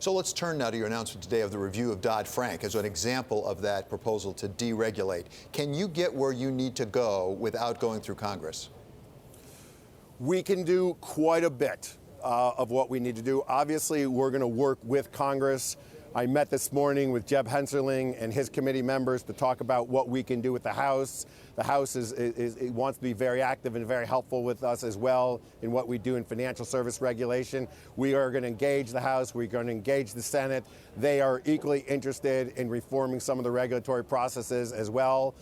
So let's turn now to your announcement today of the review of Dodd-Frank as an example of that proposal to deregulate. Can you get where you need to go without going through Congress? We can do quite a bit of what we need to do. Obviously, we're going to work with Congress. I met this morning with Jeb Hensarling and his committee members to talk about what we can do with the House. The House wants to be very active and very helpful with us as well in what we do in financial service regulation. We are going to engage the House. We're going to engage the Senate. They are equally interested in reforming some of the regulatory processes as well.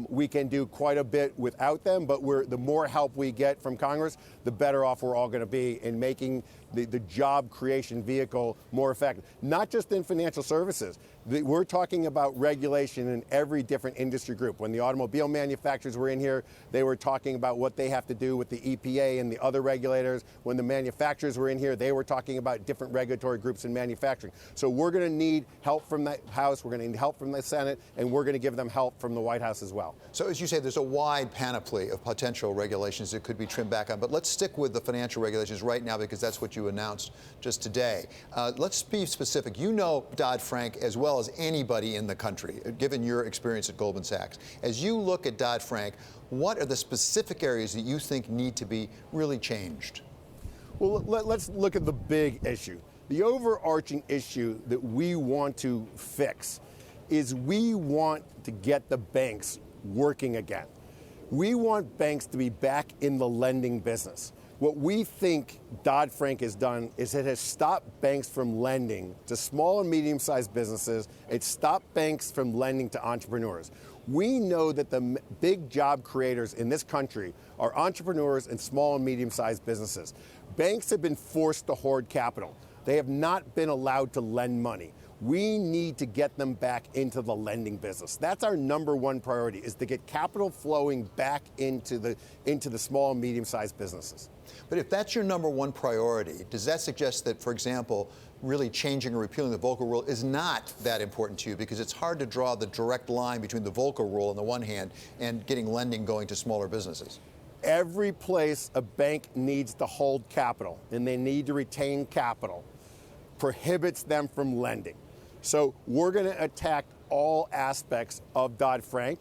We can do quite a bit without them, but the more help we get from Congress, the better off we're all going to be in making the job creation vehicle more effective. Not just in financial services. We're talking about regulation in every different industry group. When the automobile manufacturers were in here, they were talking about what they have to do with the EPA and the other regulators. When the manufacturers were in here, they were talking about different regulatory groups in manufacturing. So we're going to need help from the House, we're going to need help from the Senate, and we're going to give them help from the White House as well. So as you say, there's a wide panoply of potential regulations that could be trimmed back on. But let's stick with the financial regulations right now because that's what you announced just today. Let's be specific. You know Dodd-Frank as well as anybody in the country, given your experience at Goldman Sachs. As you look at Dodd-Frank, what are the specific areas that you think need to be really changed? Well, let's look at the big issue. The overarching issue that we want to fix is we want to get the banks working again. We want banks to be back in the lending business. What we think Dodd-Frank has done is it has stopped banks from lending to small and medium-sized businesses. It's stopped banks from lending to entrepreneurs. We know that the big job creators in this country are entrepreneurs and small and medium-sized businesses. Banks have been forced to hoard capital. They have not been allowed to lend money. We need to get them back into the lending business. That's our number one priority, is to get capital flowing back into the small and medium-sized businesses. But if that's your number one priority, does that suggest that, for example, really changing or repealing the Volcker Rule is not that important to you? Because it's hard to draw the direct line between the Volcker Rule on the one hand and getting lending going to smaller businesses. Every place a bank needs to hold capital and they need to retain capital prohibits them from lending. So we're going to attack all aspects of Dodd-Frank.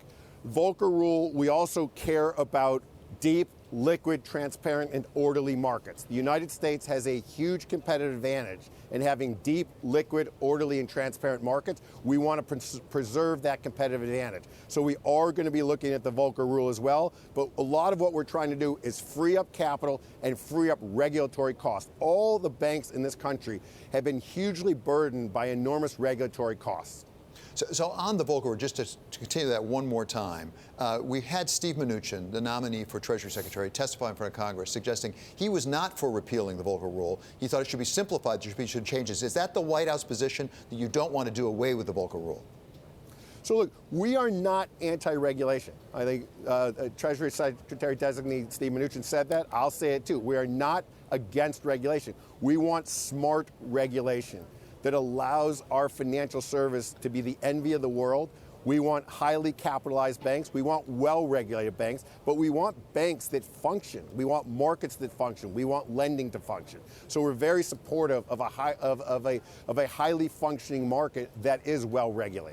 Volcker Rule, we also care about deep, liquid, transparent, and orderly markets. The United States has a huge competitive advantage in having deep, liquid, orderly, and transparent markets. We want to preserve that competitive advantage. So we are going to be looking at the Volcker Rule as well, but a lot of what we're trying to do is free up capital and free up regulatory costs. All the banks in this country have been hugely burdened by enormous regulatory costs. So on the Volcker Rule, just to continue that one more time, we had Steve Mnuchin, the nominee for Treasury Secretary, testify in front of Congress, suggesting he was not for repealing the Volcker Rule. He thought it should be simplified, there should be changes. Is that the White House position, that you don't want to do away with the Volcker Rule? So look, we are not anti-regulation. I think Treasury Secretary-designate Steve Mnuchin said that. I'll say it too. We are not against regulation. We want smart regulation that allows our financial service to be the envy of the world. We want highly capitalized banks. We want well-regulated banks, but we want banks that function. We want markets that function. We want lending to function. So we're very supportive of a highly functioning market that is well-regulated.